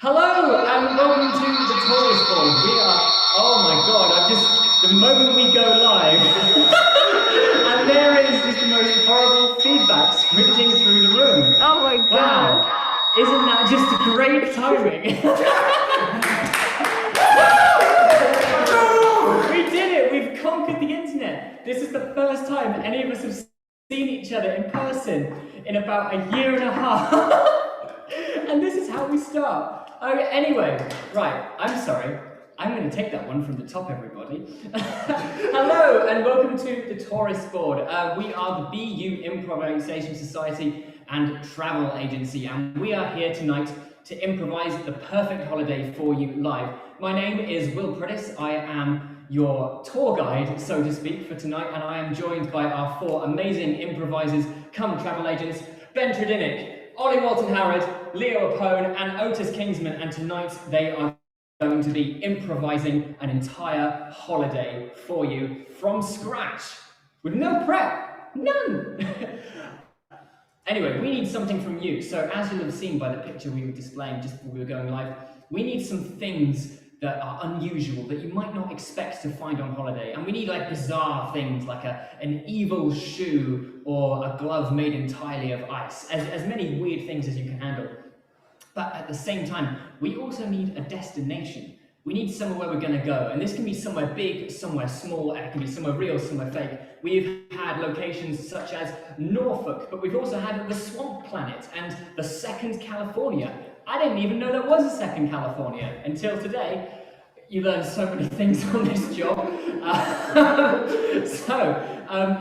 Hello and welcome to the Tourist Board. We are, oh my god, the moment we go live, and there is just the most horrible feedback screeching through the room. Oh my god. Wow, isn't that just great timing? We did it, we've conquered the internet. This is the first time any of us have seen each other in person in about a year and a half. And this is how we start. Okay, anyway, right, I'm sorry. I'm going to take that one from the top, everybody. Hello, and welcome to the Tourist Board. We are the BU Improvisation Society and Travel Agency, and we are here tonight to improvise the perfect holiday for you live. My name is Will Prittis. I am your tour guide, so to speak, for tonight, and I am joined by our four amazing improvisers come travel agents, Ben Tredinnick, Ollie Walton-Howard, Leo Apone, and Otis Kingsman, and tonight they are going to be improvising an entire holiday for you from scratch, with no prep, none. Anyway, we need something from you. So as you'll have seen by the picture we were displaying just before we were going live, we need some things that are unusual, that you might not expect to find on holiday. And we need like bizarre things like an evil shoe or a glove made entirely of ice, as many weird things as you can handle. But at the same time, we also need a destination. We need somewhere where we're going to go. And this can be somewhere big, somewhere small, and it can be somewhere real, somewhere fake. We've had locations such as Norfolk, but we've also had the Swamp Planet and the second California. I didn't even know there was a second California until today. You learn so many things on this job.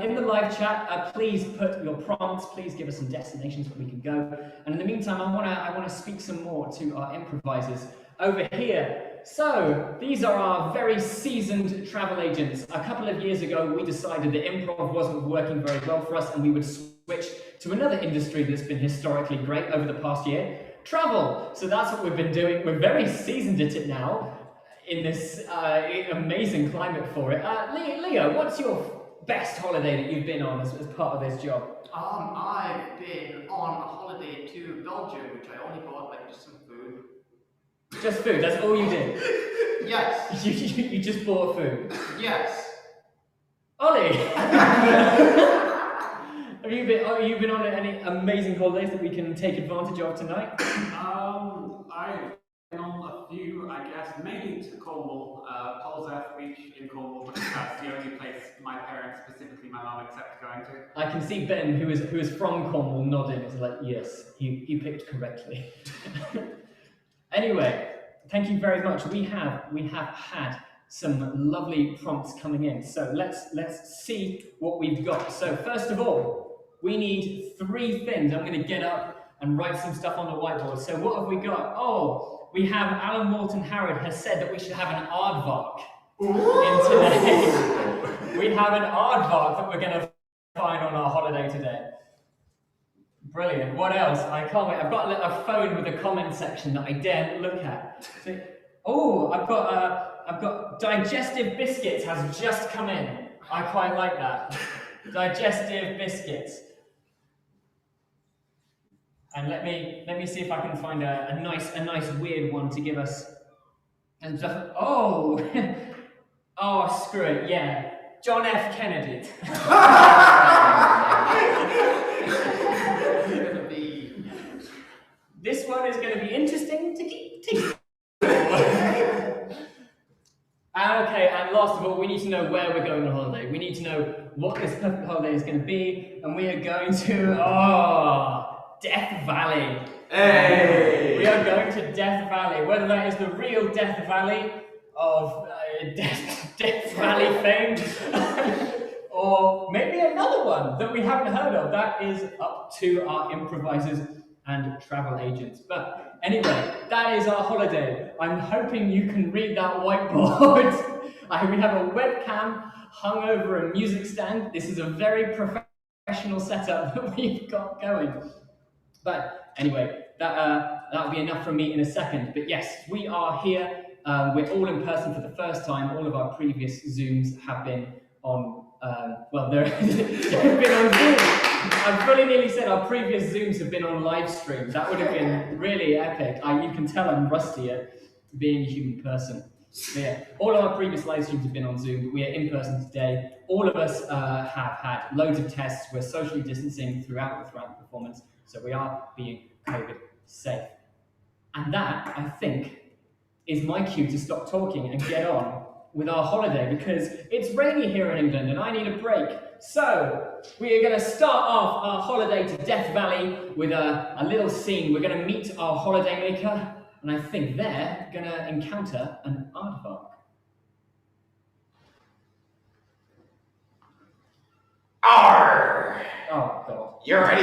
In the live chat, please put your prompts. Please give us some destinations where we can go. And in the meantime, I want to speak some more to our improvisers over here. So these are our very seasoned travel agents. A couple of years ago, we decided that improv wasn't working very well for us, and we would switch to another industry that's been historically great over the past year. Travel. So that's what we've been doing. We're very seasoned at it now in this amazing climate for it. Leo, what's your best holiday that you've been on as part of this job? I've been on a holiday to Belgium, which I only bought like just some food. Just food, that's all you did? Yes. You just bought food? Yes. Ollie! Have you been on any amazing holidays that we can take advantage of tonight? I've been on a few, I guess, mainly to Cornwall, Paul's Earth Beach in Cornwall, because that's the only place my parents, specifically my mum, accept going to. I can see Ben, who is from Cornwall, nodding. It's like, yes, he picked correctly. Anyway, thank you very much. We have had some lovely prompts coming in. So let's see what we've got. So first of all, we need three things. I'm going to get up and write some stuff on the whiteboard. So what have we got? Oh, we have Alan Walton-Howard has said that we should have an aardvark in today. We have an aardvark that we're going to find on our holiday today. Brilliant. What else? I can't wait. I've got a phone with a comment section that I daren't look at. So, oh, I've got digestive biscuits has just come in. I quite like that. Digestive biscuits. And let me see if I can find a nice weird one to give us. And just, oh, oh, screw it, yeah, John F. Kennedy. This one is going to be interesting to keep. Okay, and last of all, we need to know where we're going on holiday. We need to know what this perfect holiday is going to be, and we are going to, Death Valley. Hey! We are going to Death Valley, whether that is the real Death Valley of Death Valley fame, or maybe another one that we haven't heard of. That is up to our improvisers and travel agents. But anyway, that is our holiday. I'm hoping you can read that whiteboard. We have a webcam hung over a music stand. This is a very professional setup that we've got going. But anyway, that'll be enough from me in a second. But yes, we are here. We're all in person for the first time. All of our previous Zooms have been on, they've been on Zoom. I fully nearly said our previous Zooms have been on live streams. That would have been really epic. You can tell I'm rusty at being a human person. But yeah, all of our previous live streams have been on Zoom, but we are in person today. All of us have had loads of tests. We're socially distancing throughout the performance, so we are being COVID safe. And that, I think, is my cue to stop talking and get on with our holiday, because it's rainy here in England and I need a break. So we are going to start off our holiday to Death Valley with a little scene. We're going to meet our holidaymaker, and I think they're going to encounter an aardvark. Arr! Oh, God. You're ready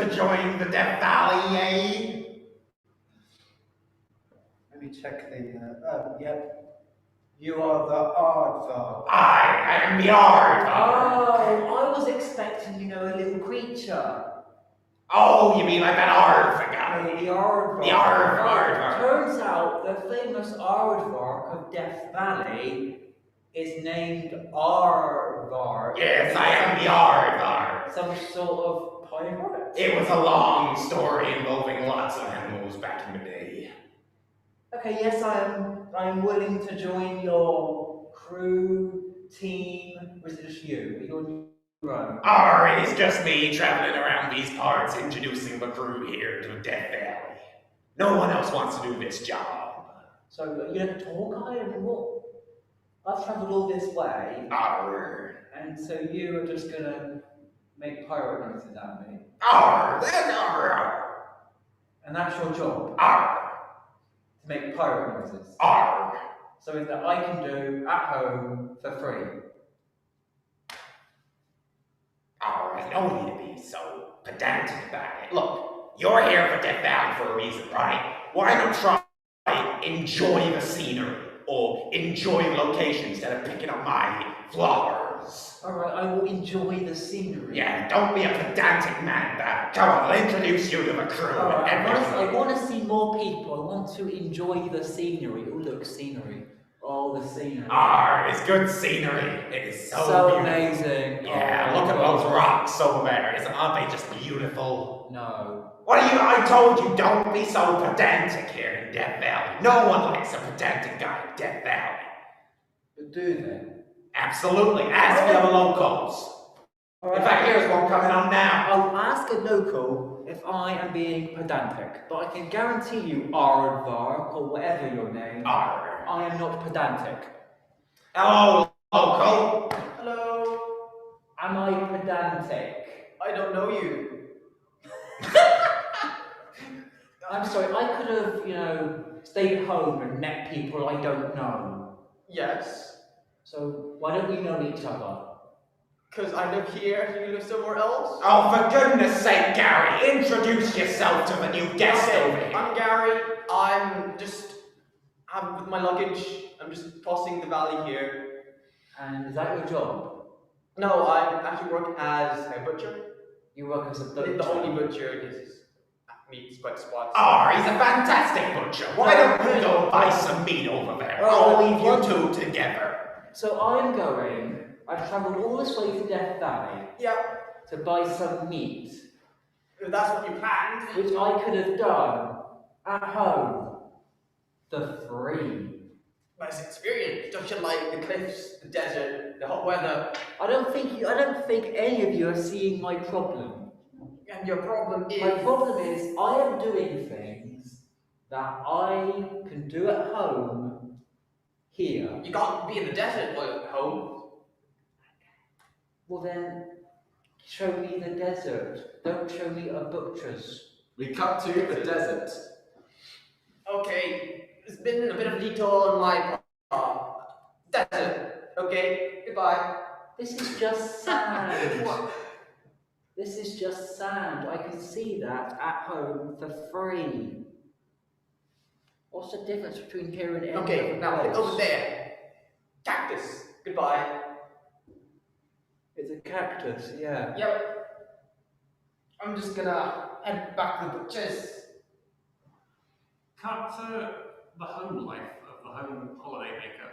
to join the Death Valley, eh? Let me check the, yep. You are the aardvark. I am the aardvark. Oh, I was expecting, a little creature. Oh, you mean like that Arv guy? Hey, the aardvark. The aardvark. Turns out the famous aardvark of Death Valley is named Aardvark. Yes, I am the aardvark. Some sort of pirate. It was a long story involving lots of animals back in the day. Okay, yes, I'm willing to join your crew, team. Or is it just you? Are you on your own? Arr, it is just me traveling around these parts, introducing the crew here to Death Valley. No one else wants to do this job. So, are you a tour guide? I mean, what? I've travelled all this way, Arr. and so you are just gonna make pirate noises at me. Arr, then arr. And that's your job, Arr. to make pirate noises. Arr. Something that I can do at home for free. Arr, I don't need to be so pedantic about it. Look, you're here for Death Valley for a reason, right? Why not try enjoy the scenery or enjoy the location instead of picking up my flowers? Alright, I will enjoy the scenery. Yeah, don't be a pedantic man about it. Come on, I'll introduce you to the crew Alright, and everything. I want to see more people. I want to enjoy the scenery. Oh, look, scenery. Oh, the scenery. Arr, it's good scenery. It is so beautiful. Amazing. Yeah, Oh, look at God. those rocks over there. Aren't they just beautiful? No. What are you? I told you, don't be so pedantic here in Death Valley. No one likes a pedantic guy in Death Valley. But do they? Absolutely. Ask the other locals. In fact, here's one coming on now. I'll ask a local if I am being pedantic, but I can guarantee you, Aardvark, or whatever your name, Arr. I am not pedantic. Hello, local. Hello. Am I pedantic? I don't know you. I'm sorry, I could have, stayed at home and met people I don't know. Yes. So why don't we know each other? Because I live here and you live somewhere else. Oh, for goodness sake, Gary, introduce yourself to the new guest Okay, over here. I'm Gary. I'm with my luggage. I'm just crossing the valley here. And is that your job? No, I actually work as a butcher. You work as a butcher. The only butcher is meat's quite spots. Oh, he's a fantastic butcher. Why don't you go buy some meat over there? Oh, I'll leave you two together. So I've travelled all this way to Death Valley Yep. to buy some meat, If that's what you planned. which I could have done at home for free. Nice experience. Don't you like the cliffs, the desert, the hot weather? I don't think any of you are seeing my problem. And your problem is. My problem is I am doing things that I can do at home here. You can't be in the desert while at home. Well then, show me the desert. Don't show me a butcher's. We cut to the desert. Okay, it's been a bit of a detour on my desert. Okay, goodbye. This is just sand. What? This is just sand. I can see that at home for free. What's the difference between here and any Okay, other now place? over there. Cactus. Goodbye. It's a cactus, yeah. Yep. I'm just gonna head back to the butcher's. Cut to the home life of the home holidaymaker.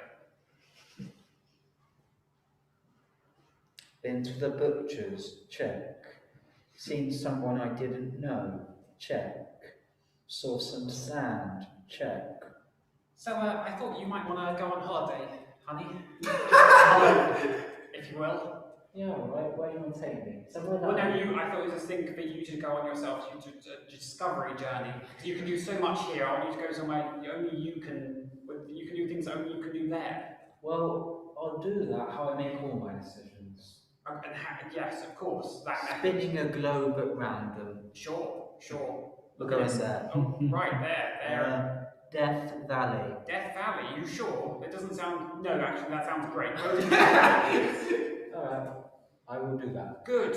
Into the butcher's, check. Seen someone I didn't know? Check. Saw some sand? Check. So, I thought you might want to go on holiday, honey. If you will. Yeah, right. Where do you want to take me? Somewhere Well, that I thought it was a thing for you to go on yourself, a discovery journey. You can do so much here. I want you to go somewhere only you can do things that only you can do there. Well, I'll do that how I make all my decisions. Yes, of course. That Spinning a globe at random. Sure. We're going there. Oh, right there. Death Valley. Death Valley. You sure? It doesn't sound. No, actually, that sounds great. Alright, I will do that. Good.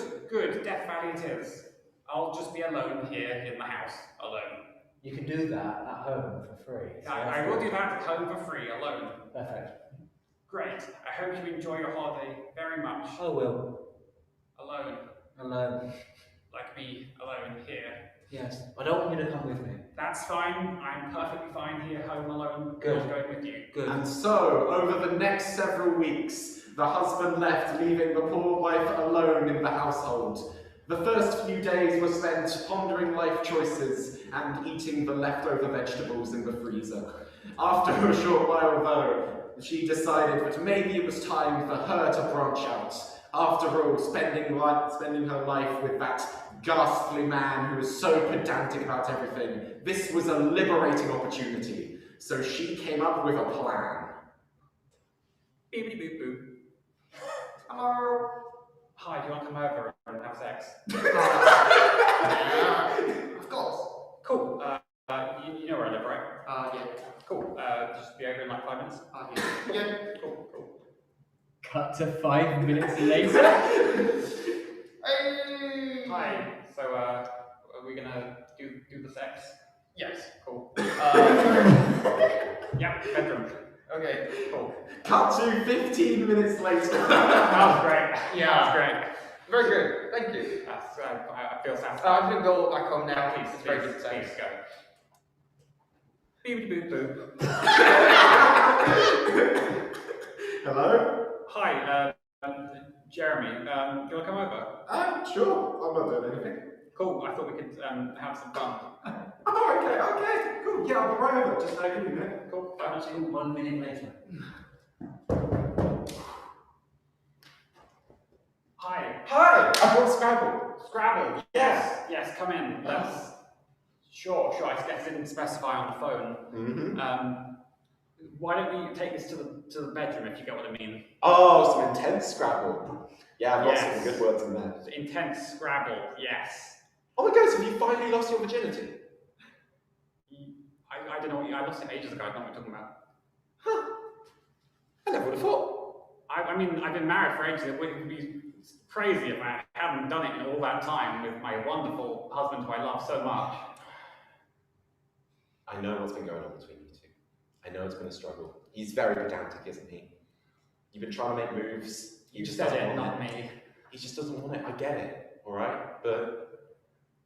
Death Valley it is. I'll just be alone here in the house, alone. You can do that at home for free. So I will do that at home for free, alone. Perfect. Great. I hope you enjoy your holiday very much. I will. Alone. Alone. Like me, alone here. Yes. I don't want you to come with me. That's fine. I'm perfectly fine here, home alone. Good. Not going with you. Good. And so, over the next several weeks, the husband left, leaving the poor wife alone in the household. The first few days were spent pondering life choices and eating the leftover vegetables in the freezer. After a short while, though, she decided that maybe it was time for her to branch out. After all, spending her life with that ghastly man who was so pedantic about everything, this was a liberating opportunity. So she came up with a plan. Beep boop boop. Hello. Hi, do you want to come over and have sex? Of course. Cool. You know where I live, right? Yeah. Cool. Just be over in like 5 minutes. Yeah. Cool. Cut to 5 minutes later. Hey. Hi. So, are we gonna do the sex? Yes. Cool. Yeah, bedroom. Okay. Cool. Cut to 15 minutes later. That was great. Yeah. That was great. Very good. Thank you. That's, I feel satisfied. I'm gonna go back home now. Please, It's very good please sex. go. Beep boop boop. Hello? Hi, Jeremy. Do you want to come over? Sure. I'm not doing anything. Cool. I thought we could have some fun. Oh, okay. Cool. Yeah, I'll be right over. Just give me a minute. Cool. 1 minute later. Hi. Hi! I brought Scrabble. Scrabble. Yes. Come in. Let's. Sure. I guess I didn't specify on the phone. Mm-hmm. Why don't we take this to the bedroom, if you get what I mean? Oh, some intense Scrabble. Yeah, I've got Yes. some good words in there. Intense Scrabble. Yes. Oh my gosh, have you finally lost your virginity? I don't know. I lost it ages ago. I don't know what you're talking about. Huh. I never would have thought. I mean, I've been married for ages. It would be crazy if I hadn't done it in all that time with my wonderful husband who I love so much. I know what's been going on between you two. I know it's been a struggle. He's very pedantic, isn't he? You've been trying to make moves. He just said doesn't it, want not it. me. He just doesn't want it. I get it, all right? But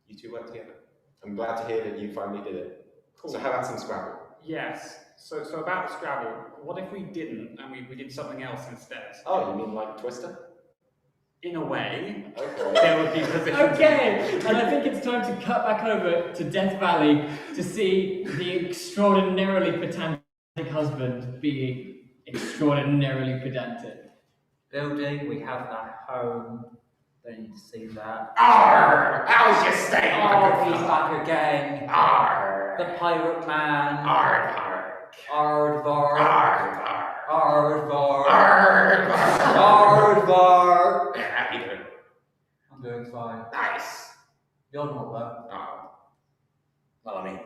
you two work together. I'm glad to hear that you finally did it. Cool. So how about some Scrabble? Yes. So about Scrabble, what if we didn't and we did something else instead? Oh, you mean like Twister? In a way, Okay. there would be positions. Okay, and I think it's time to cut back over to Death Valley to see the extraordinarily pedantic husband being extraordinarily pedantic. Building, we have that home. Don't need to see that. Arr! How's your stay, my Oh, good he's fellow? back again. Arr! The pirate man. Arr, Aardvark. arr, Aardvark. arr, Aardvark. Yeah, how you doing? I'm doing fine. Nice. You're not though. Oh. Well, I mean,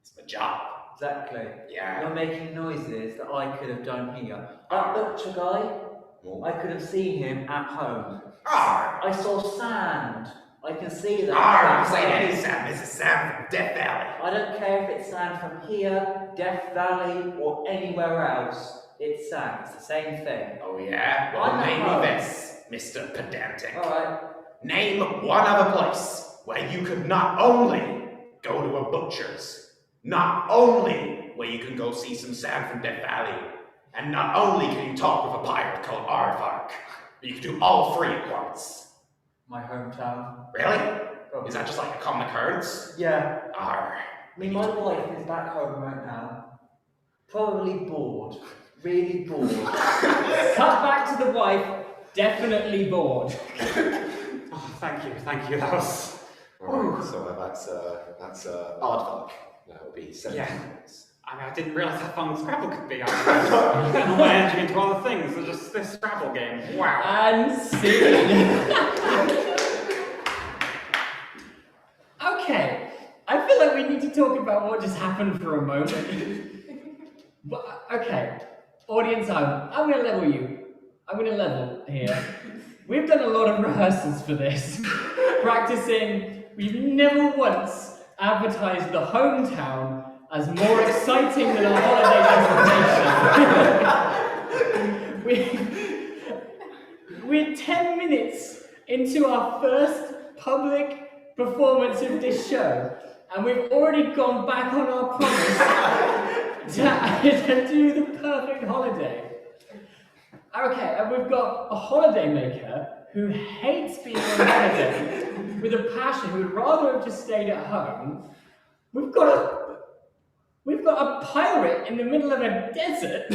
it's my job. Exactly. Yeah. You're making noises that I could have done here. That butcher guy, I could have seen him at home. Arr! I saw sand. I can see that. Arr! This ain't any Sam. This is Sam from Death Valley. I don't care if it's sand from here, Death Valley, or anywhere else. It's sand. It's the same thing. Oh, yeah? Well, I name know. me this, Mr. Pedantic. Alright. Name one other place where you could not only go to a butcher's, not only where you can go see some sand from Death Valley, and not only can you talk with a pirate called Aardvark, but you can do all three at once. my hometown. Really? Is that just like a common occurrence? Yeah. Arr. I mean, my wife is back home right now. Probably bored. Really bored. Cut back to the wife, definitely bored. Oh, thank you. That was. Alright, so that's aardvark. That would be 7 Yeah. points. I mean, I didn't realise how fun Scrabble could be. I'm putting all my energy into other things than just this Scrabble game. Wow. And scene. Okay, I feel like we need to talk about what just happened for a moment. But, okay, audience, I'm going to level you. I'm going to level here. We've done a lot of rehearsals for this. Practicing, we've never once advertised the hometown as more exciting than a holiday destination. We're 10 minutes into our first public performance of this show, and we've already gone back on our promise to do the perfect holiday. Okay, and we've got a holiday maker who hates being on holiday with a passion, who would rather have just stayed at home. We've got a pirate in the middle of a desert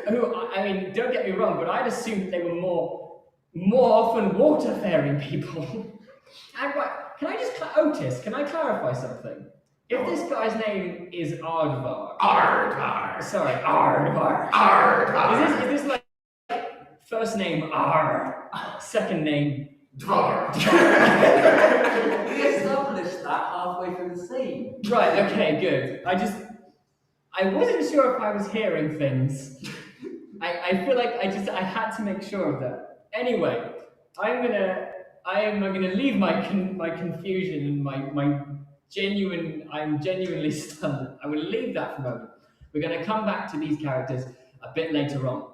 who, I mean, don't get me wrong, but I'd assumed they were more often water-faring people. And what, can I just, Otis, can I clarify something? If this guy's name is Aardvark. Aardvark. Sorry, Aardvark. Aardvark. Is this like first name R, second name Dvark. We established that halfway through the scene. Right, okay, good. I wasn't sure if I was hearing things. I feel like I had to make sure of that. Anyway, I'm gonna leave my confusion and I'm genuinely stunned. I will leave that for a moment. We're gonna come back to these characters a bit later on.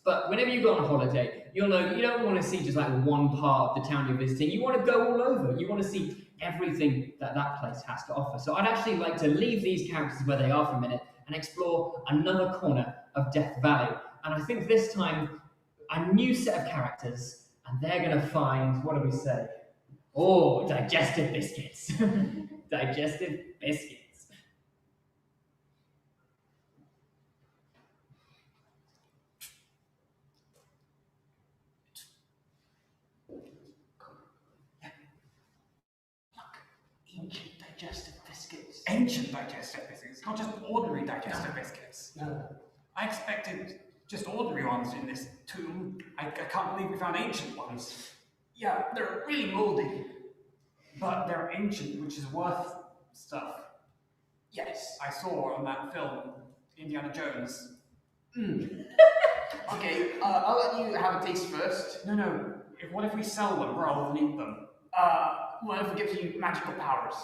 But whenever you go on a holiday, you'll know that you don't want to see just like one part of the town you're visiting. You want to go all over. You want to see everything that place has to offer. So I'd actually like to leave these characters where they are for a minute and explore another corner of Death Valley. And I think this time, a new set of characters, and they're going to find, what do we say? Oh, digestive biscuits. Digestive biscuits. Ancient digestive biscuits. Ancient digestive biscuits, not just ordinary digestive biscuits. No. I expected just ordinary ones in this tomb. I can't believe we found ancient ones. Yeah, they're really moldy. But they're ancient, which is worth stuff. Yes. I saw on that film, Indiana Jones. Okay, I'll let you have a taste first. No. What if we sell them rather than eat them? What if it gives you magical powers?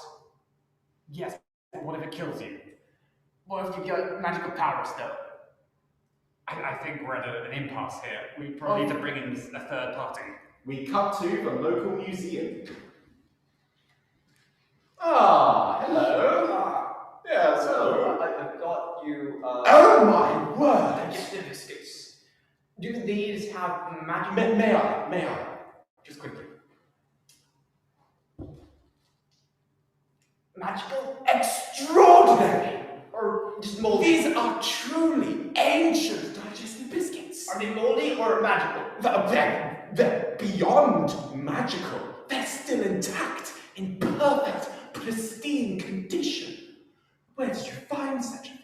Yes, but what if it kills you? What if you get magical powers, though? I think we're at an impasse here. We probably need to bring in a third party. We cut to the local museum. Ah, hello. Yes, hello. I've got you. Oh my word! Digestive biscuits. Do these have magical... May I? Just quickly. Magical? Extraordinary! Or just moldy? These are truly ancient digestive biscuits. Are they moldy or magical? They're beyond magical. They're still intact, in perfect, pristine condition. Where did you find such a thing?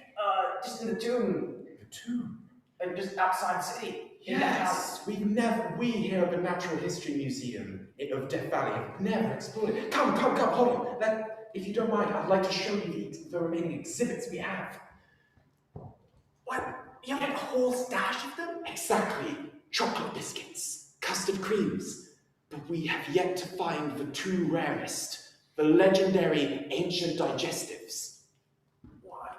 Just in the tomb. The tomb. Like just outside the city. In the house. Yes, we here at the Natural History Museum of Death Valley have never explored it. Come, hold on. If you don't mind, I'd like to show you the remaining exhibits we have. What? You have a whole stash of them? Exactly. Chocolate biscuits, custard creams. But we have yet to find the two rarest, the legendary ancient digestives. What?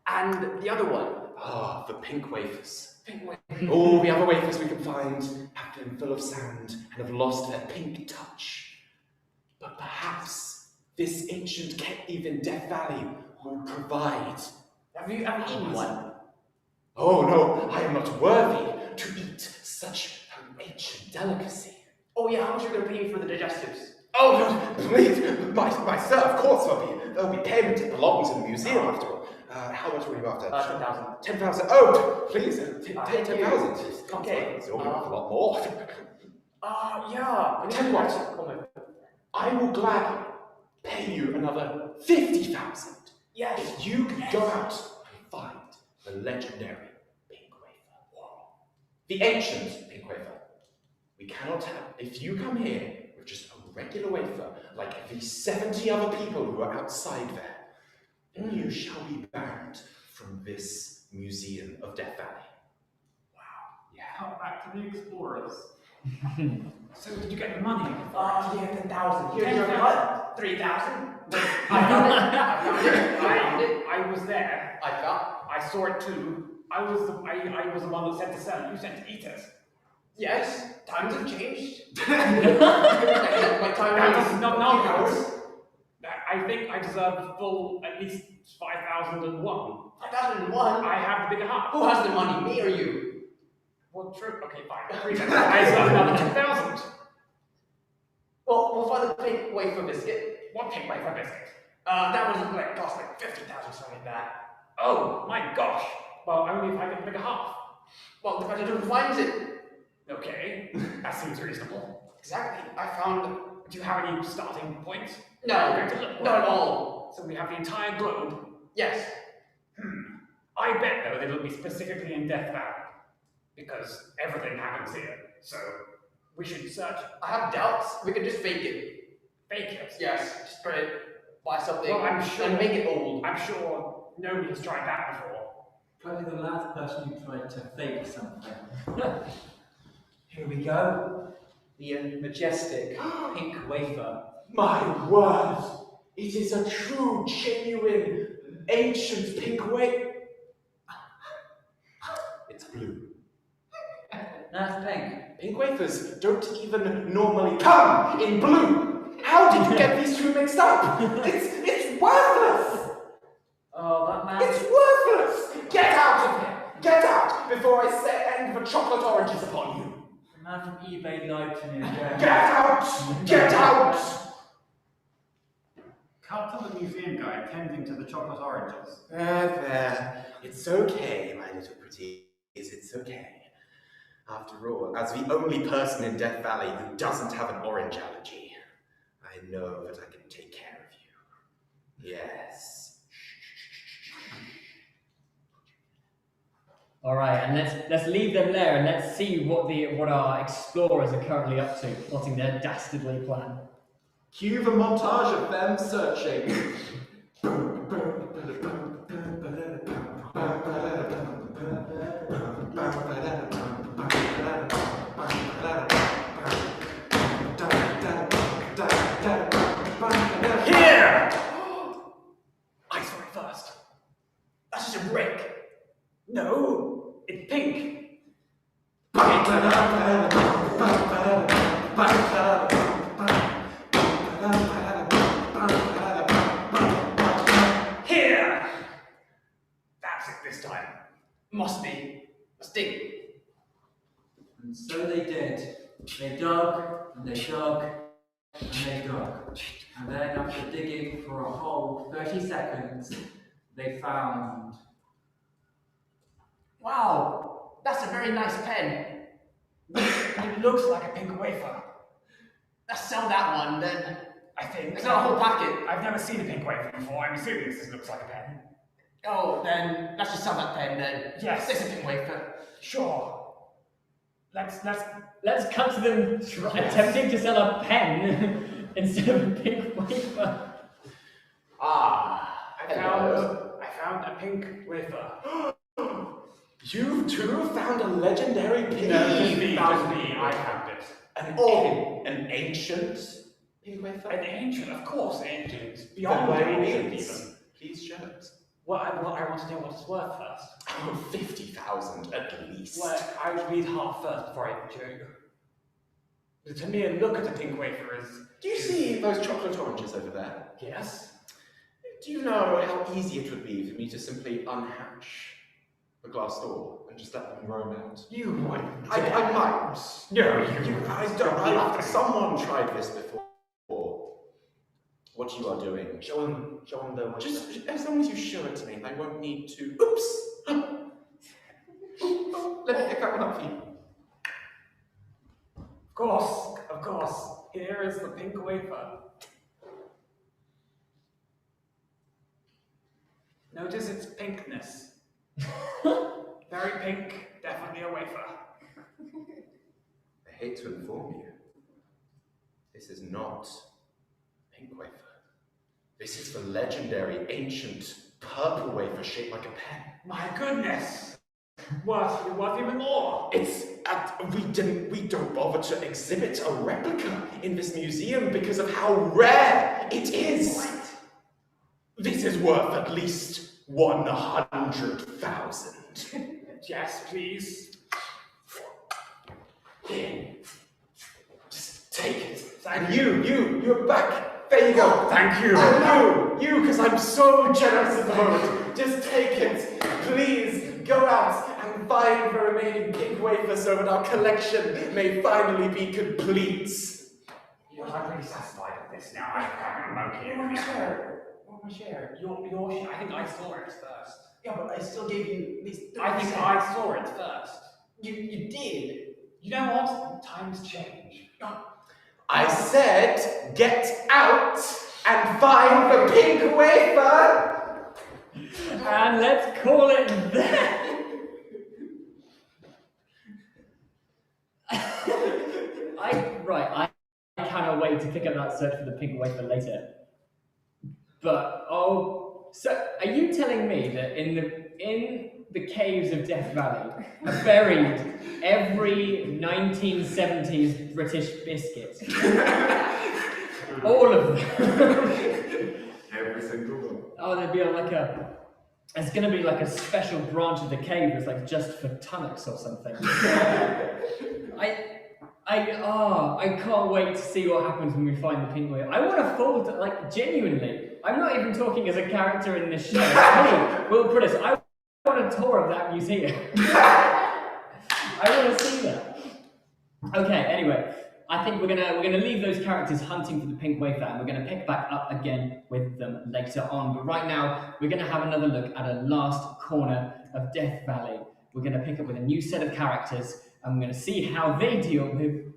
And the other one? Ah, the pink wafers. Pink one. All the other wafers we can find have been full of sand and have lost their pink touch. But perhaps this ancient cave in Death Valley will provide. Have you ever eaten one? Oh no, I am not worthy to eat such an ancient delicacy. Oh yeah, how much are you going to pay me for the digestives? Oh, please, my sir, of course there'll be payment. It belongs in the museum after all. How much were you after? 10,000. 10,000. Oh, please, take 10,000. Okay. It's only worth a lot more. Yeah. Tell you what, I will gladly pay you another 50,000 Yes. if you can go out and find the legendary pink wafer. The ancient pink wafer. We cannot have, if you come here with just a regular wafer, like the 70 other people who are outside there, then you shall be banned from this museum of Death Valley. Cut back to the explorers. So did you get the money? Yeah, 10,000. Here's your 10,000. cut. 3,000. I found it. I was there. I I saw it too. I was the one that sent to sell. You sent to eat us. Yes, times have changed. My time That is is not hours. I think I deserve full at least 5,001. 5,001. I have the bigger half. Who has the money, me or you? Well, true. Okay, fine. 3,000. I deserve another 2,000. Well, we'll find the pink wafer biscuit. What pink wafer biscuit? That was like cost like 50,000, something like that. Oh my gosh. Well, only if I get the bigger half. Well, depends on who finds it. Okay, that seems reasonable. Exactly. I found. Do you have any starting points? No, We're going to look for? not at all. So we have the entire globe. Yes. I bet though that it'll be specifically in Death Valley. Because everything happens here. So we should search. I have doubts. We could just fake it. Fake it. Yes. Just try to buy something Well, I'm sure. and make it old. I'm sure nobody has tried that before. Probably the last person who tried to fake something. Here we go. The majestic pink wafer. My word! It is a true, genuine, ancient pink wafer. It's blue. That's pink. Pink wafers don't even normally come in blue. How did you get these two mixed up? It's worthless. Oh, that man. It's worthless. Get out of here. Get out before I set end the chocolate oranges upon you. The man from eBay lied to me again. Get out. Get out. Cut to the museum guy tending to the chocolate oranges. There. It's okay, my little pretty. It's okay. After all, as the only person in Death Valley who doesn't have an orange allergy, I know that I can take care of you. Yes. All right, and let's leave them there and let's see what our explorers are currently up to, plotting their dastardly plan. Cue the montage of them searching. Here! I saw it first. That's just a brick. No, it's pink. Here! That's it this time. Must be. Must dig. And so they did. They dug, and they dug, and they dug. And then after digging for a whole 30 seconds, they found... Wow, that's a very nice pen. It looks like a pink wafer. Let's sell that one then. I think. It's not a whole packet. I've never seen a pink wafer before. I'm assuming this looks like a pen. Oh, then let's just sell that pen then. Yes. It's a pink wafer. Sure. Let's Let's cut to them attempting to sell a pen instead of a pink wafer. I found a pink wafer. You too found a legendary pink Just me. I found it. An ancient pink wafer? An ancient, of course, ancient. Then Beyond by all ancient means, even. please show it. Well, I want to know what it's worth first. Oh, 50,000 at least. Well, I would read half first before I show you. To me, a look at a pink wafer is... Do you see those chocolate oranges over there? Yes? Do you know how easy it would be for me to simply unhatch the glass door and just let them roam out. You might. I might. No, Someone tried this before. What you are doing. Show them the way. Just as long as you show it to me, I won't need to. Oops! Let me pick that one up for you. Of course. Here is the pink wafer. Notice its pinkness. Very pink, definitely a wafer. I hate to inform you. This is not pink wafer. This is the legendary, ancient, purple wafer shaped like a pen. My goodness! Worth even more! It's we don't bother to exhibit a replica in this museum because of how rare it is. What? This is worth at least 100,000. Yes, please. Here. Just take it. And you're back. There you go. Thank you. Oh, you, because I'm so generous at the moment. Just take it. Please go out and find the remaining pink wafer so that our collection may finally be complete. I'm pretty satisfied with this now. I'm okay. What my share? Your share. I think I saw it first. Yeah, but I still gave you at least 30%. I think I saw it first. You did. You know what? Times change. I said, get out and find the pink wafer. And let's call it that. I cannot wait to pick up that search for the pink wafer later. But so are you telling me that in the caves of Death Valley are buried every 1970s British biscuit? All of them. Every single one. Oh, there'd be it's gonna be like a special branch of the cave that's like just for tunnocks or something. I can't wait to see what happens when we find the pink wafer. I want to fall, like, genuinely. I'm not even talking as a character in this show. It's me, Will Prittis. I want a tour of that museum. I want to see that. Okay, anyway, I think we're gonna leave those characters hunting for the pink wafer, and we're gonna pick back up again with them later on. But right now, we're gonna have another look at a last corner of Death Valley. We're gonna pick up with a new set of characters, and we're gonna see how they deal with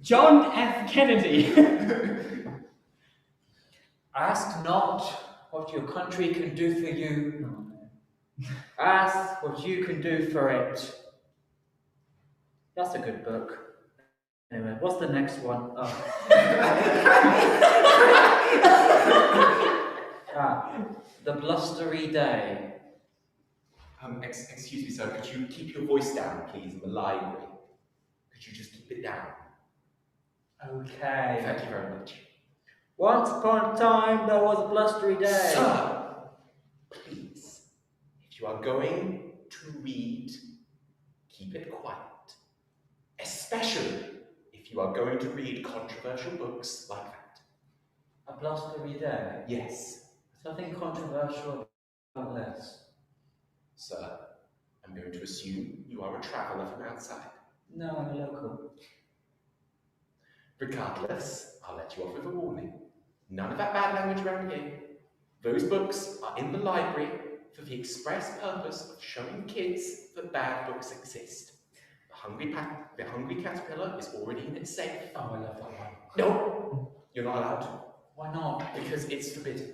John F. Kennedy. Ask not what your country can do for you. Ask what you can do for it. That's a good book. Anyway, what's the next one? The Blustery Day. Excuse me, sir, could you keep your voice down, please, in the library? Could you just keep it down? Okay. Thank you very much. Once upon a time, there was a blustery day. Sir, please, if you are going to read, keep it quiet. Especially if you are going to read controversial books like that. A blustery day? Yes. There's nothing controversial about this. Sir, I'm going to assume you are a traveller from outside. No, I'm a local. Regardless, I'll let you off with a warning. None of that bad language around here. Those books are in the library for the express purpose of showing kids that bad books exist. The hungry caterpillar is already in its safe. Oh, I love that one. No, you're not allowed to. Why not? Because it's forbidden.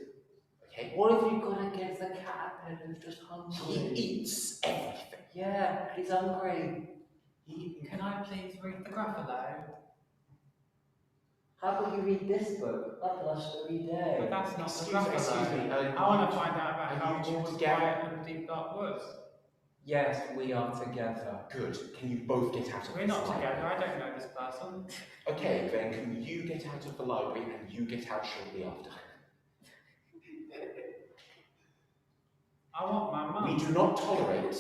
Okay? What have you got against the caterpillar who's just hungry? He eats everything. Yeah, he's hungry. Can I please read the graph aloud? How about you read this book, A Blustery Day? But that's not the Excuse graph me, aloud. I want to find out about are how you two war was together? quiet in the deep dark woods. Yes, we are together. Good. Can you both get out of We're this not library? together, I don't know this person. Okay, then can you get out of the library and you get out shortly after? I want my mum. We do not tolerate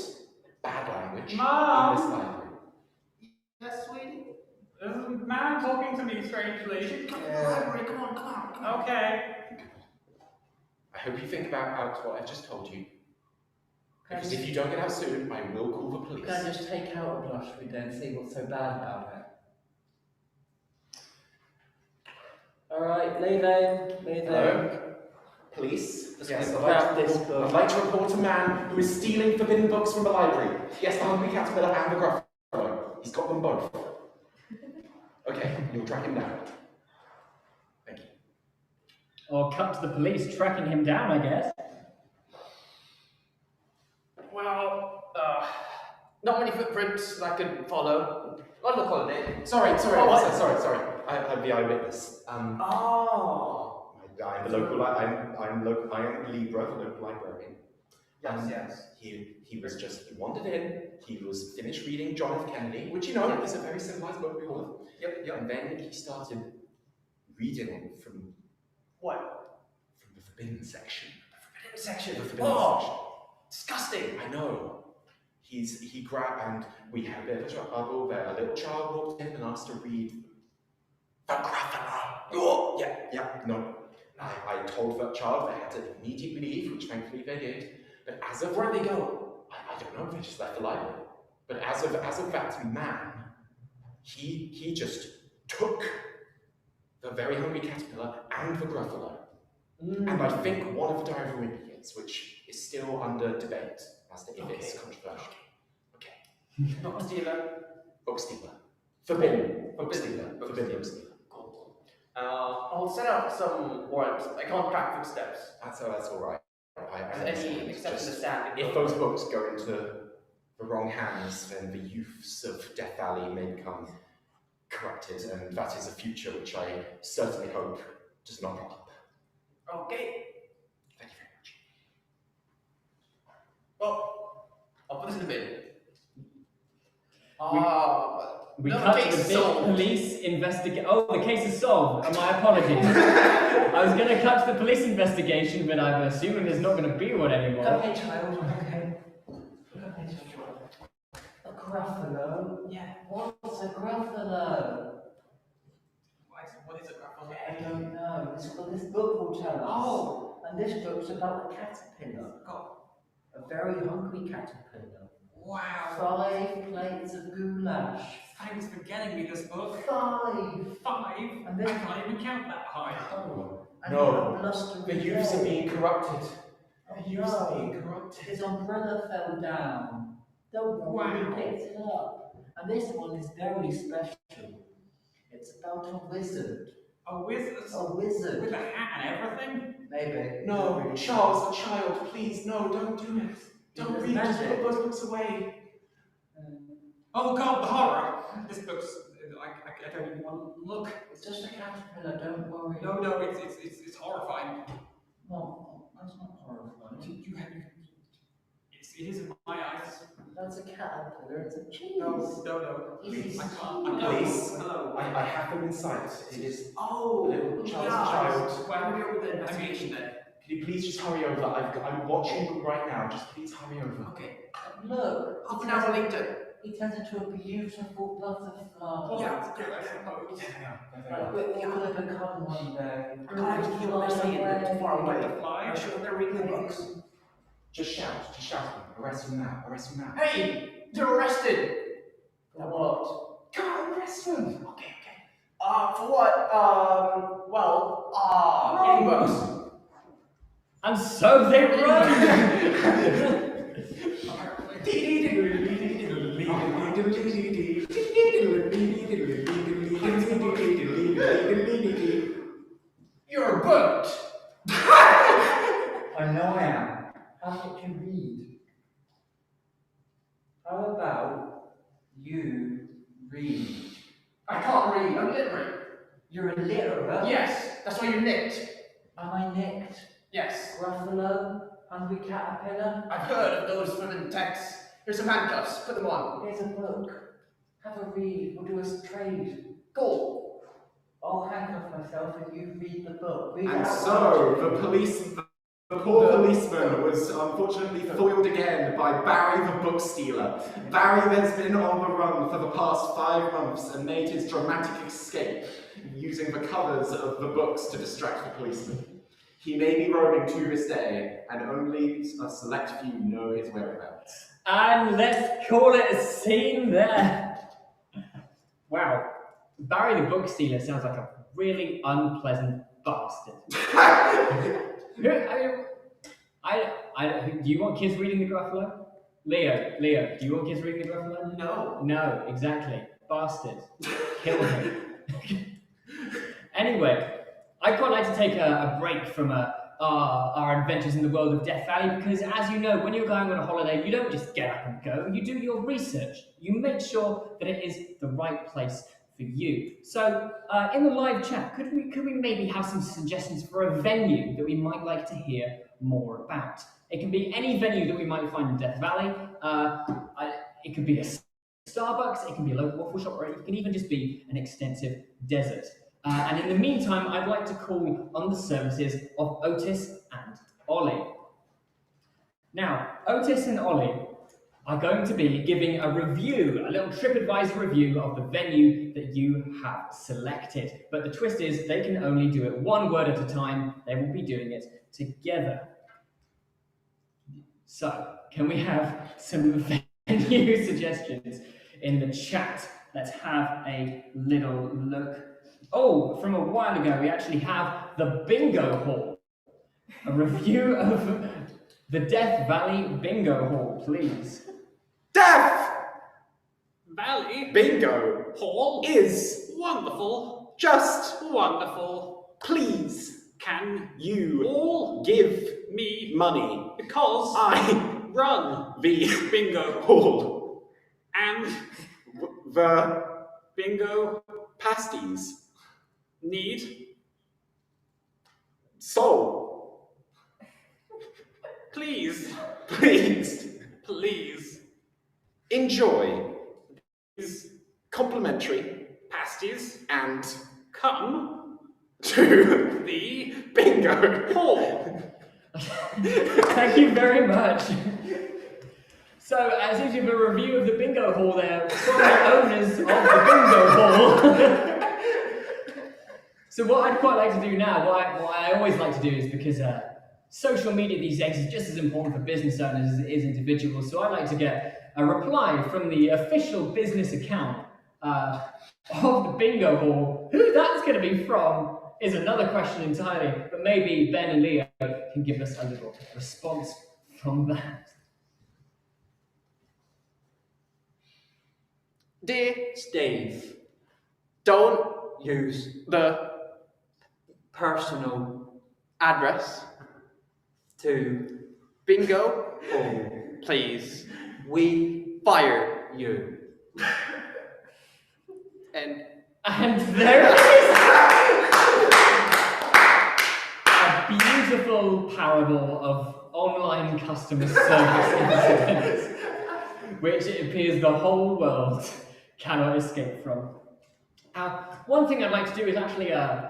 bad language Mom! in this library. Yes, sweetie? There's a man talking to me strangely. Come to the library, come on. Okay. I hope you think about what I've just told you. Because if you don't get out soon, I will call the police. Can I just take out a blush reader and see what's so bad about it? Alright, leave him. Hello? Police? Yes, I'd grab like, this I'd book. like to report a man who is stealing forbidden books from the library. Yes, the Hungry Caterpillar and the Gruffalo. He's got them both. Okay, you'll track him down. Thank you. Or cut to the police tracking him down, I guess. Well, not many footprints that I could follow. London holiday. Sorry, what? sorry. I'm the eyewitness. Oh. I'm the local. I am Libra, the local librarian. Yes. He wandered in. He was finished reading John F. Kennedy, which is a very civilized book we all love. Yep. And then he started reading from What? the forbidden section. Forbidden section. The forbidden section. Disgusting. I know. He grabbed, and we had a bit of a trouble there. A little child walked in and asked to read the Gruffalo. Oh, yeah, no. I told that child they had to immediately leave, which thankfully they did. But as of Where'd they go? I don't know. They just left the library. But as of that man, he just took the very hungry caterpillar and the Gruffalo. And I think one of the Diarrhea, which is still under debate as to if it's controversial. Okay. Not stealer. Book stealer. Forbidden. Book stealer. Forbidden book stealer. Cool. I'll set out some warrants. I can't track footsteps. That's all right. Any except the stand. If those books go into the wrong hands, then the youths of Death Valley may become corrupted, and that is a future which I certainly hope does not crop up. Okay. Thank you very much. Well, I'll put this in the bin. We no, cut the to case the is big solved. police investigation. Oh, the case is solved. My apologies. I was going to cut to the police investigation, but I'm assuming there's not going to be one anymore. Okay, child, okay. A Gruffalo? Yeah. What's a Gruffalo? What is a Gruffalo? I don't know. This book will tell us. Oh. And this book's about a caterpillar. God. A very hungry caterpillar. Wow. 5 plates of goulash. Thanks for getting me this book. 5! 5? And this- I can't even count that high. Oh. And No. a blustery The youths are day. being corrupted. Oh, The youths are no. being corrupted. His umbrella fell down. Don't worry, Wow. he picked it up. And this one is very special. It's about a wizard. A wizard? A wizard. With a hat and everything? Maybe. No, Charles, a child, please, no, don't do it. Don't It's read, just magic. put those books away. Oh god, the horror! This book's... I don't even want to look. It's just a caterpillar, don't worry. No, it's horrifying. No, that's not horrifying. It is in my eyes. That's a caterpillar, it's a cheese. No. Please. I can't. Please. Hello. I have them in sight. It is Oh. little child. Why don't we open the investigation then? Can you please just hurry over? I'm watching them right now. Just please hurry over. Okay. Look, Half an hour later. he turns into a beautiful butterfly. Yeah. Like we're all gonna become one day. I can't actually hear what they're saying, they're too far away. Butterfly. I'm sure they're reading the books. Just shout at them. Arrest them now. Hey! They're arrested! For what? Come on, arrest them. Okay. For what? Reading books. And so they run! You're burnt! I know I am. How about you read? How about you read? I can't read, I'm literate. You're illiterate? Yes, that's why you're nicked. Am I nicked? Yes. Gruffalo? Hungry caterpillar? I've heard of those women texts. Here's some handcuffs, put them on. Here's a book. Have a read. We'll do a trade. Go! I'll handcuff myself and you read the book. Read And out so loud. the poor policeman was unfortunately foiled again by Barry the book stealer. Barry has been on the run for the past 5 months and made his dramatic escape using the covers of the books to distract the policeman. He may be roaming to this day, and only a select few know his whereabouts. And let's call it a scene there. Wow, Barry the Book Stealer sounds like a really unpleasant bastard. Do you want kids reading the Gruffalo? Leo, do you want kids reading the Gruffalo? No. No, exactly. Bastard. Kill him. Anyway, I'd quite like to take a break from our adventures in the world of Death Valley because, as you know, when you're going on a holiday, you don't just get up and go. You do your research. You make sure that it is the right place for you. So, in the live chat, could we maybe have some suggestions for a venue that we might like to hear more about? It can be any venue that we might find in Death Valley. It could be a Starbucks, it can be a local waffle shop, or it can even just be an extensive desert. And in the meantime, I'd like to call on the services of Otis and Ollie. Now, Otis and Ollie are going to be giving a review, a little TripAdvisor review of the venue that you have selected. But the twist is they can only do it one word at a time. They will be doing it together. So, can we have some venue suggestions in the chat? Let's have a little look. Oh, from a while ago, we actually have the Bingo Hall. A review of the Death Valley Bingo Hall, please. Death Valley Bingo Hall is wonderful. just Wonderful. please Can you all give me money. because I run the bingo hall and the bingo pasties need soul. please enjoy these complimentary pasties and come to the bingo hall. Thank you very much. So, as usual, a review of the Bingo Hall there from the owners of the Bingo Hall. So what I'd quite like to do now, what I always like to do is because social media these days is just as important for business owners as it is individuals, so I like to get a reply from the official business account of the Bingo Hall. Who that's going to be from is another question entirely, but maybe Ben and Leo can give us a little response from that. Dear Steve, don't use the personal address to bingo hall. please We fire you. and And there it is! A beautiful parable of online customer service incidents, which it appears the whole world cannot escape from. One thing I'd like to do is actually, I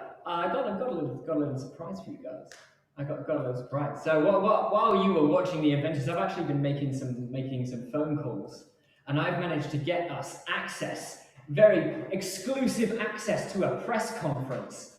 got a little surprise for you guys. I got a little surprise. So while you were watching the adventures, I've actually been making some phone calls, and I've managed to get us access, very exclusive access to a press conference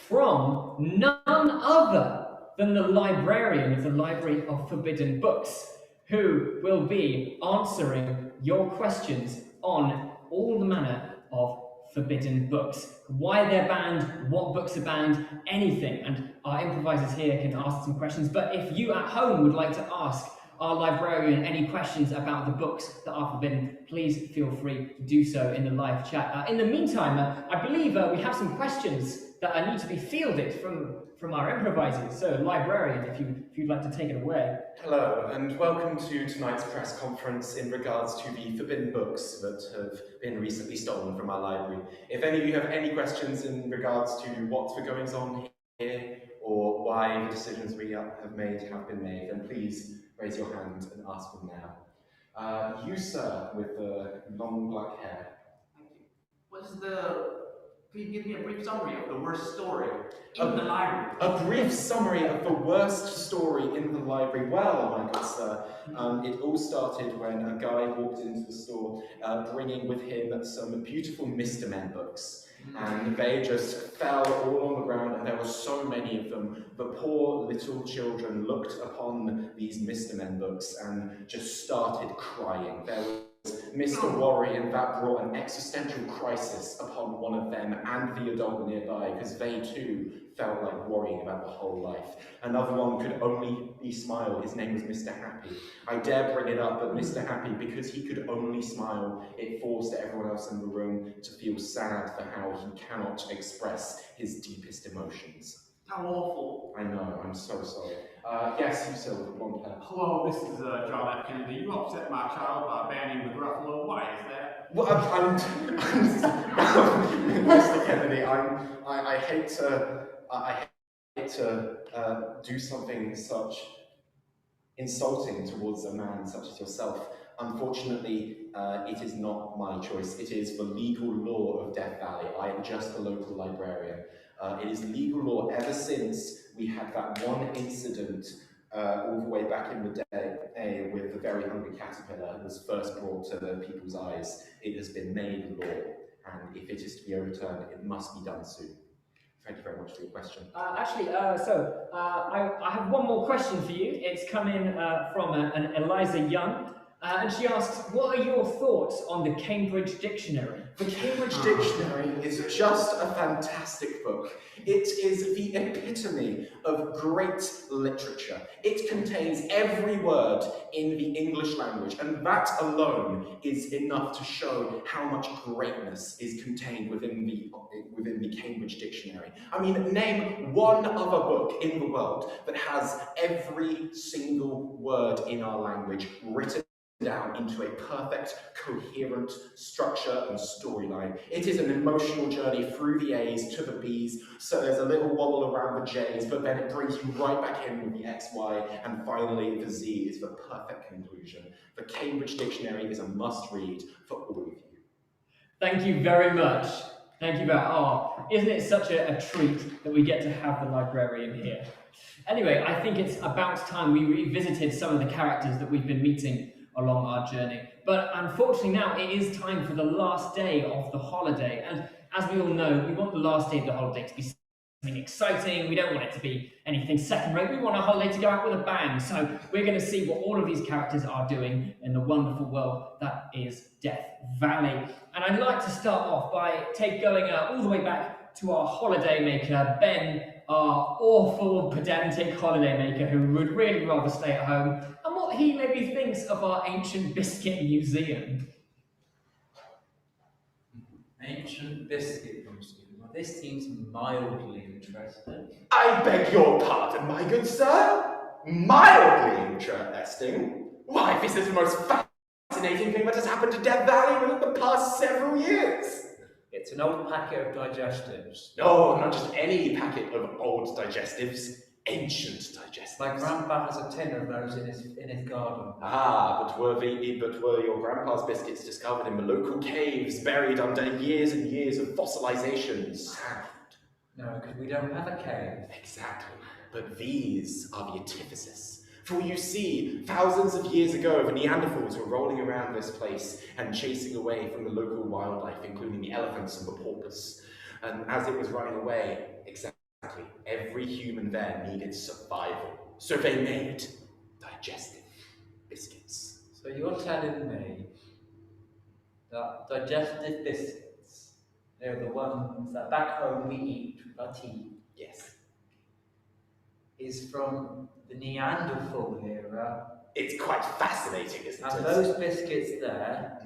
from none other than the librarian of the Library of Forbidden Books, who will be answering your questions on all the manner of forbidden books. Why they're banned, what books are banned, anything. And our improvisers here can ask some questions. But if you at home would like to ask our librarian any questions about the books that are forbidden, please feel free to do so in the live chat. In the meantime, I believe we have some questions that need to be fielded from our improvisers. So, librarian, if you'd like to take it away. Hello, and welcome to tonight's press conference in regards to the forbidden books that have been recently stolen from our library. If any of you have any questions in regards to what's the goings on here, or why the decisions we have made have been made, then please raise your hand and ask them now. You, sir, with the long black hair. Thank you. Can you give me a brief summary of the worst story in the library? A brief summary of the worst story in the library. Well, my good sir, it all started when a guy walked into the store bringing with him some beautiful Mr. Men books. and they just fell all on the ground, and there were so many of them. The poor little children looked upon these Mr. Men books and just started crying. There was Mr. Worry, and that brought an existential crisis upon one of them and the adult nearby, because they too felt like worrying about the whole life. Another one could only smile. His name was Mr. Happy. I dare bring it up, but Mr. Happy, because he could only smile, it forced everyone else in the room to feel sad for how he cannot express his deepest emotions. How awful. I know, I'm so sorry. Yes, you still one player. Hello, this is John F. Kennedy. You upset my child by banning the Gruffalo. Why is that? Well, Mr. Kennedy, I hate to do something such insulting towards a man such as yourself. Unfortunately, it is not my choice. It is the legal law of Death Valley. I am just the local librarian. It is legal law ever since we had that one incident all the way back in the day with the very hungry caterpillar that was first brought to people's eyes. It has been made law, and if it is to be overturned, it must be done soon. Thank you very much for your question. I have one more question for you. It's come in from an Eliza Young, and she asks, what are your thoughts on the Cambridge Dictionary? The Cambridge Dictionary is just a fantastic book. It is the epitome of great literature. It contains every word in the English language, and that alone is enough to show how much greatness is contained within the Cambridge Dictionary. I mean, name one other book in the world that has every single word in our language written down into a perfect, coherent structure and storyline. It is an emotional journey through the A's to the B's, so there's a little wobble around the J's, but then it brings you right back in with the X, Y, and finally the Z is the perfect conclusion. The Cambridge Dictionary is a must-read for all of you. Thank you very much. Thank you very much. Isn't it such a treat that we get to have the librarian here? Anyway, I think it's about time we revisited some of the characters that we've been meeting along our journey. But unfortunately now it is time for the last day of the holiday. And as we all know, we want the last day of the holiday to be something exciting. We don't want it to be anything second rate. We want a holiday to go out with a bang. So we're going to see what all of these characters are doing in the wonderful world that is Death Valley. And I'd like to start off by going all the way back to our holiday maker, Ben, our awful, pedantic holiday maker who would really rather stay at home, and what he maybe thinks of our ancient biscuit museum. Ancient biscuit museum. Well, this seems mildly interesting. I beg your pardon, my good sir? Mildly interesting? Why, this is the most fascinating thing that has happened to Death Valley within the past several years. It's an old packet of digestives. No, not just any packet of old digestives, ancient digestives. My grandpa has a tin of those in his garden. Ah, but were your grandpa's biscuits discovered in the local caves, buried under years and years of fossilization and sand? No, because we don't have a cave. Exactly. But these are the antithesis. For you see, thousands of years ago, the Neanderthals were rolling around this place and chasing away from the local wildlife, including the elephants and the porpoise. And as it was running away, exactly, every human there needed survival. So they made digestive biscuits. So you're telling me that digestive biscuits, they're the ones that back home we eat with our tea? Yes. Is from the Neanderthal era. It's quite fascinating, isn't it? And those biscuits there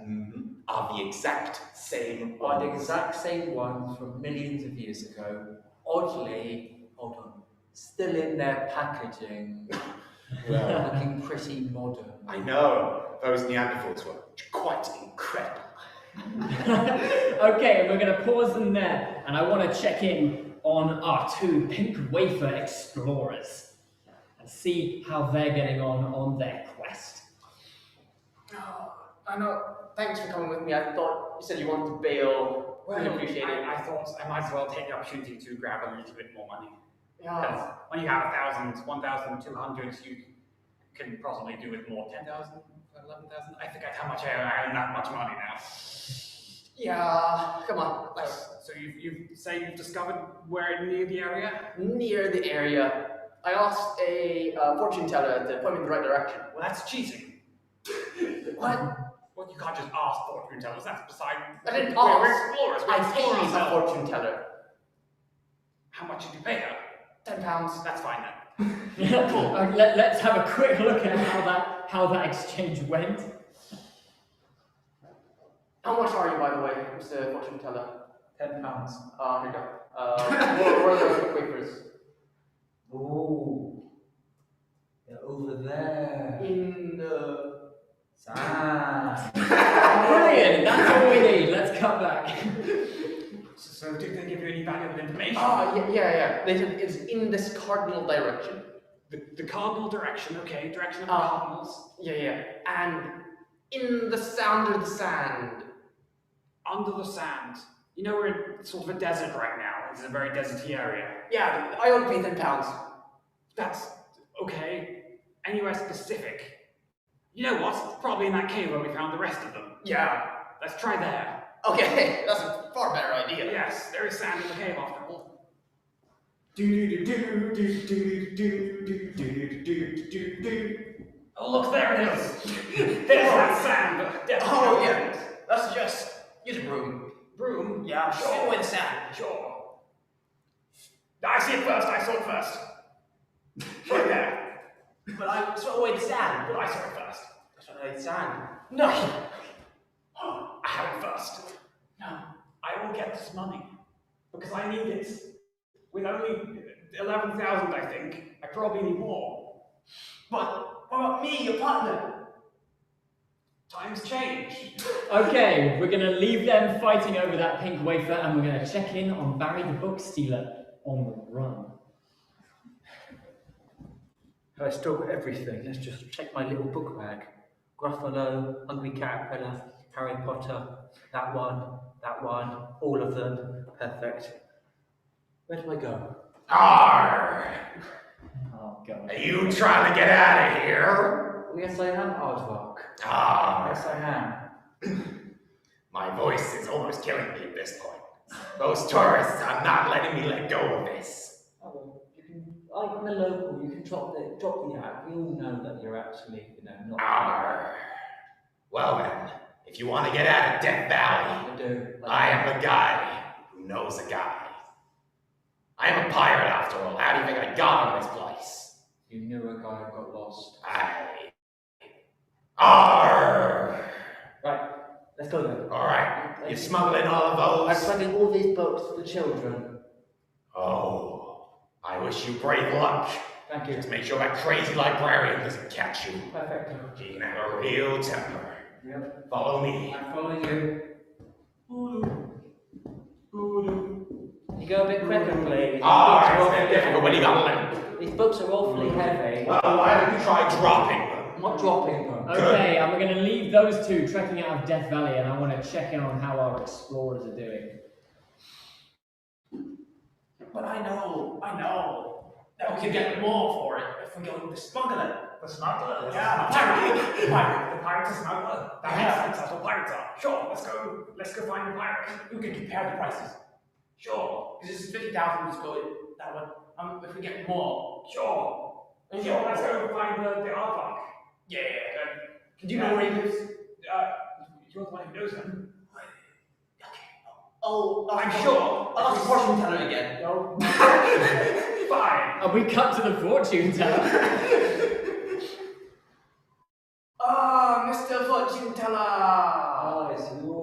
are the exact same ones. Are the exact same ones from millions of years ago. Oddly, hold on, still in their packaging. Well, looking pretty modern. I know. Those Neanderthals were quite incredible. Okay, and we're going to pause them there, and I want to check in on our two pink wafer explorers and see how they're getting on their quest. Oh, I know. Thanks for coming with me. I thought you said you wanted to bail. Well, Really appreciate it. I thought I might as well take the opportunity to grab a little bit more money. Yeah. Because when you have 1,000, 1,200, you can possibly do with more. 10,000, 11,000. I forget how much I earn that much money now. Yeah, come on, let's So you say you've discovered where near the area? near the area. I asked a fortune teller to point me in the right direction. Well, that's cheating. What? Well, you can't just ask fortune tellers. That's beside. I didn't We're ask. explorers. We're I explorers. paid a fortune teller. How much did you pay her? £10. That's fine then. Let's have a quick look at how that exchange went. How much are you, by the way, Mr. Fortune Teller? £10. Here you go. Where are the wafers? Ooh. They're over there. In the... Sand. Brilliant, that's all we need. Let's cut back. So did they give you any valuable information? Yeah. It's in this cardinal direction. The cardinal direction, okay. Direction of the cardinals. Yeah. And in the sound of the sand. Under the sand. You know, we're in sort of a desert right now. It's a very deserty area. Yeah, I only paid £10. That's okay. Anywhere specific. You know what? It's probably in that cave where we found the rest of them. Yeah. Let's try there. Okay, that's a far better idea. Yes, there is sand in the cave after all. Oh, look, there it is. There's that sand. Oh, yeah. That's just... use a broom. Broom? Yeah, Sure. sweep away the sand. Sure. I see it first. I saw it first. Right there. But I sweep away the sand. But I saw it first. Sweep away the sand. No. I have it first. No. I will get this money because I need it. With only 11,000, I think, I probably need more. But what about me, your partner? Times change. Okay, we're going to leave them fighting over that pink wafer and we're going to check in on Barry the book stealer on the run. I stole everything. Let's just check my little book bag. Gruffalo, Hungry Caterpillar, Harry Potter, that one, all of them. Perfect. Where do I go? Arr! Oh, God. Are you trying to get out of here? Yes, I am, Aardvark. Ah, Yes, I am. my voice is almost killing me at this point. Those tourists are not letting me let go of this. Oh, well, you can. I'm a local. You can drop the act. We all know that you're actually, not. Arr. Well then, if you want to get out of Death Valley, I do. I am the guy who knows a guy. I am a pirate after all. How do you think I got on this place? You knew a guy who got lost. Arr! Right, let's go then. Alright, you're smuggling all of I'm those? sending all these books for the children. Oh, I wish you brave luck. Thank you. Just make sure that crazy librarian doesn't catch you. Perfect. He can have a real temper. Yep. Follow me. I'm following you. You go a bit quicker, please. Ah, it's difficult when you got limp. These books are awfully heavy. Well, why don't you try dropping them? I'm not dropping them. Okay, and we're going to leave those two trekking out of Death Valley and I want to check in on how our explorers are doing. But I know that we could get more for it if we go to the smuggler. The smuggler? Yeah, the pirate. The pirate's a smuggler. That makes sense. That's what pirates are. Sure, let's go find the pirate. We could compare the prices. Sure. Because this is 50,000, let's go with that one. If we get more. Sure. And Sure, let's go find the aardvark. Yeah. Do you know where he lives? You're the one who knows him. Oh, I'm sure. I'll ask the fortune teller again. No. Fine. And we cut to the fortune teller. Mr. Fortune Teller! Oh, it's you.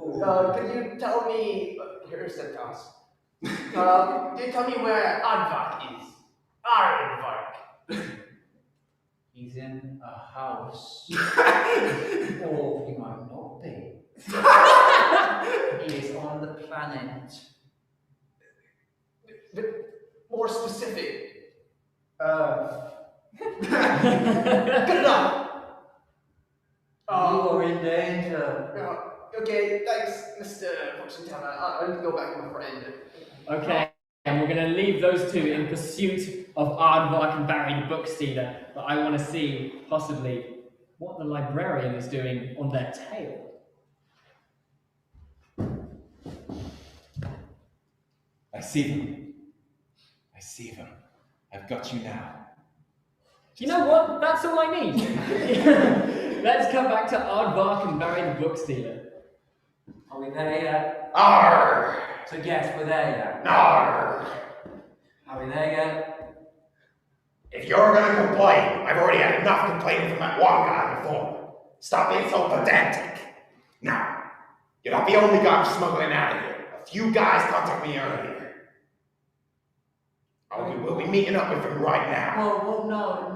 Could you tell me... here's the house. Could you tell me where Aardvark is? Aardvark. He's in a house. Or he might not be. He is on the planet. More specific. Good enough! You are in danger. Okay, thanks, Mr. Fortune Teller. I'll go back to my friend. Okay, and we're going to leave those two in pursuit of Aardvark and Barry the book stealer, but I want to see, possibly, what the librarian is doing on their tail. I see them. I see them. I've got you now. You know what? That's all I need. Let's come back to Aardvark and Barry the Book Stealer. Are we there yet? Arr! So yes, we're there yet. Arr! Are we there yet? If you're gonna complain, I've already had enough complaining from that one guy before. Stop being so pedantic. Now, you're not the only guy I'm smuggling out of here. A few guys contacted me earlier. We'll be meeting up with them right now. Whoa, no.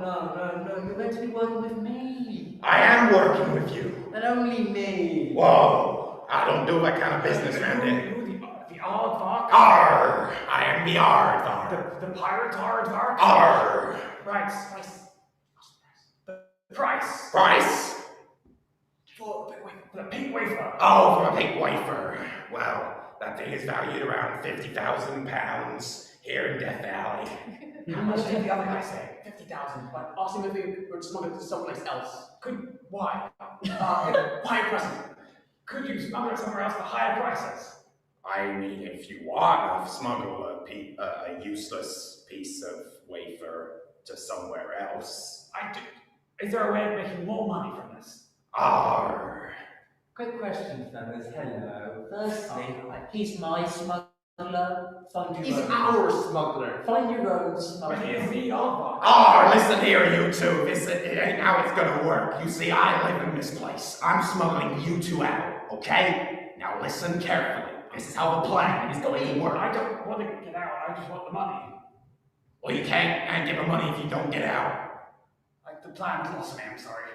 You're meant to be working with me. I am working with you. And only me. Whoa, I don't do that kind of business around here. The Aardvark? Arr! I am the Aardvark. The pirate Aardvark? Arr! Right. The price. Price? For the pink wafer. Oh, for a pink wafer. Well, that thing is valued around £50,000 here in Death Valley. How much did the other guy say? 50,000. But ask him if we would smuggle it to someplace else. Why? Higher prices. Could you smuggle it somewhere else for higher prices? I mean, if you want, I'll smuggle a useless piece of wafer to somewhere else. Is there a way of making more money from this? Arr! Quick question, fellas. Hello. Firstly, he's my smuggler. Find your He's own. our smuggler. Find your own But smuggler. he is the Aardvark. Arr! Listen here, you two. It ain't how it's gonna work. You see, I live in this place. I'm smuggling you two out, okay? Now listen carefully. This is how the plan is going to work. I don't want to get out, I just want the money. Well, you can't give the money if you don't get out. Like the plan's lost me, I'm sorry.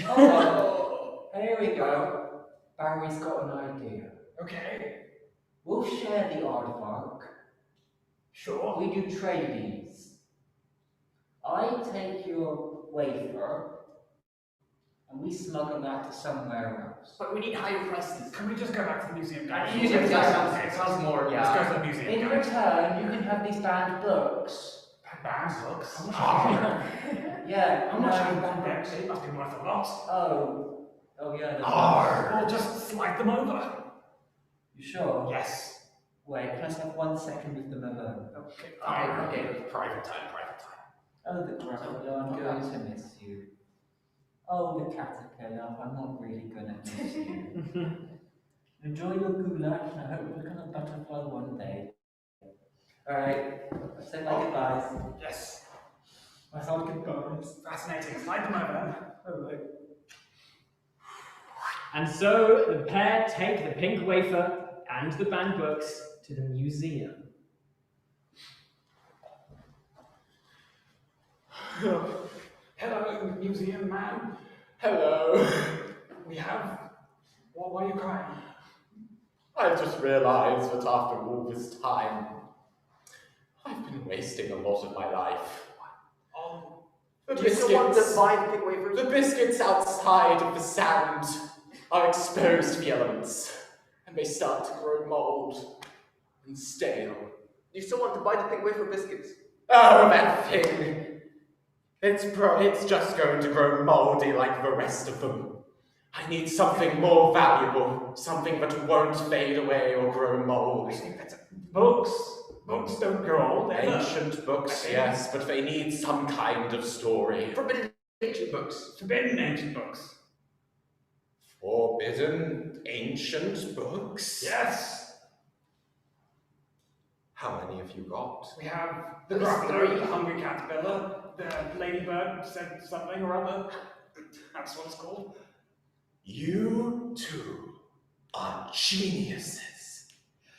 Oh, here we go. Barry's got an idea. Okay, We'll share the aardvark. sure. We do tradies. I take your wafer, and we smuggle that to somewhere else. But we need higher prices. Can we just go back to the museum, guys? Museum sounds more, Let's go to yeah. the museum, In guys. return, you can have these banned books. Banned books? How much Arr! Yeah, How much are no, banned books? It must be worth a lot. Oh yeah. Arr! Or just slide them over. You sure? Yes. Wait, can I just have 1 second with them alone? Okay. Okay. Private time. Oh, the caterpillar, I'm going to miss you. Oh, the caterpillar, I'm not really gonna miss you. Enjoy your goulash, and I hope you become a butterfly one day. Alright, let's say my goodbyes. Yes. I thought goodbyes. Fascinating. Slide them over. Alright. And so the pair take the pink wafer and the banned books to the museum. Hello, museum man. Hello. We have. Why are you crying? I've just realized that after all this time, I've been wasting a lot of my life. The Do you still want to buy the pink wafers? the biscuits outside of the sand are exposed to the elements, and they start to grow mold and stale. Do you still want to buy the pink wafer biscuits? Oh, that thing! It's just going to grow moldy like the rest of them. I need something more valuable, something that won't fade away or grow mold. Books. Books don't grow old. They're Ancient books, yes, but they need some kind of story. Forbidden ancient books. forbidden ancient books. Forbidden ancient books? Yes. How many have you got? We have the At least gruffalo, three. the hungry caterpillar, the ladybird said something or other. That's what it's called. You two are geniuses.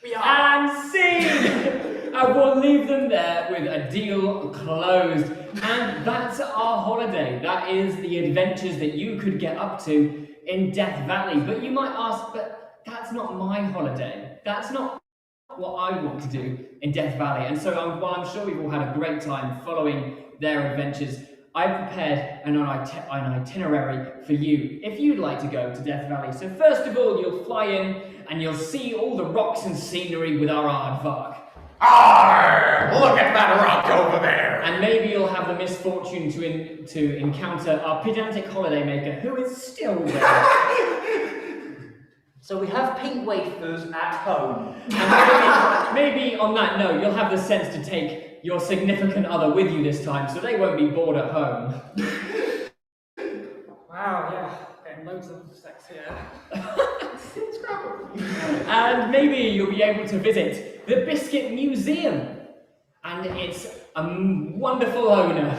We are. And scene! And we'll leave them there with a deal closed. And that's our holiday. That is the adventures that you could get up to in Death Valley. But you might ask, but that's not my holiday. That's not what I want to do in Death Valley. And so while I'm sure we've all had a great time following their adventures, I've prepared an itinerary for you if you'd like to go to Death Valley. So first of all, you'll fly in and you'll see all the rocks and scenery with our aardvark. Arr! Look at that rock over there! And maybe you'll have the misfortune to encounter our pedantic holidaymaker, who is still there. So we have pink wafers at home. And maybe on that note, you'll have the sense to take your significant other with you this time, so they won't be bored at home. Wow, yeah, getting loads of sex here. And maybe you'll be able to visit the Biscuit Museum and its wonderful owner.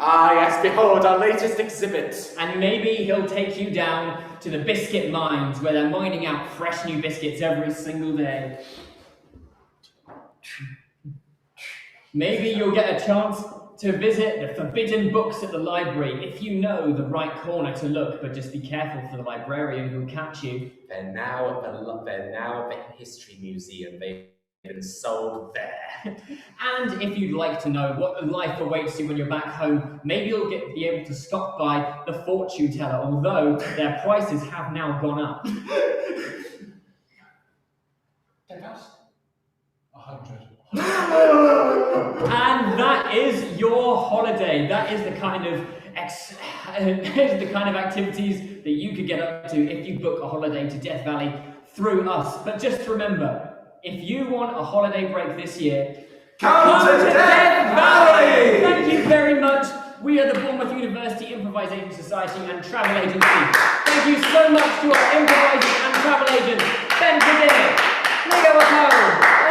Ah, yes, behold our latest exhibit. And maybe he'll take you down to the biscuit mines where they're mining out fresh new biscuits every single day. Maybe you'll get a chance to visit the forbidden books at the library if you know the right corner to look, but just be careful for the librarian who'll catch you. They're now at the History Museum. They've been sold there. And if you'd like to know what life awaits you when you're back home, maybe you'll be able to stop by the fortune teller, although their prices have now gone up. 10,000? 100. And that is your holiday. That is the kind of activities that you could get up to if you book a holiday to Death Valley through us. But just remember, if you want a holiday break this year, Come to Death Valley! Thank you very much. We are the Bournemouth University Improvising Society and Travel Agency. Thank you so much to our improvisers and travel agents, Ben Padilla, Leo Apollo,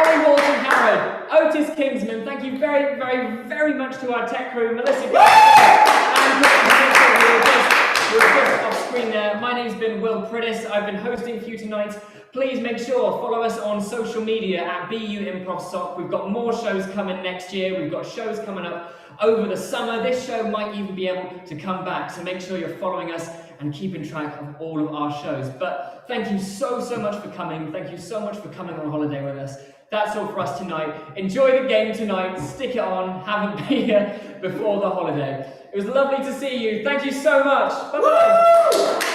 Ollie Walton Harrod, Otis Kingsman. Thank you very, very, very much to our tech crew, Melissa and who are just off screen there. My name's been Will Prittis. I've been hosting for you tonight. Please make sure follow us on social media at BU Improv Soc. We've got more shows coming next year. We've got shows coming up over the summer. This show might even be able to come back, so make sure you're following us and keeping track of all of our shows. But thank you so much for coming. Thank you so much for coming on holiday with us. That's all for us tonight. Enjoy the game tonight. Stick it on. Have a beer before the holiday. It was lovely to see you. Thank you so much. Bye-bye.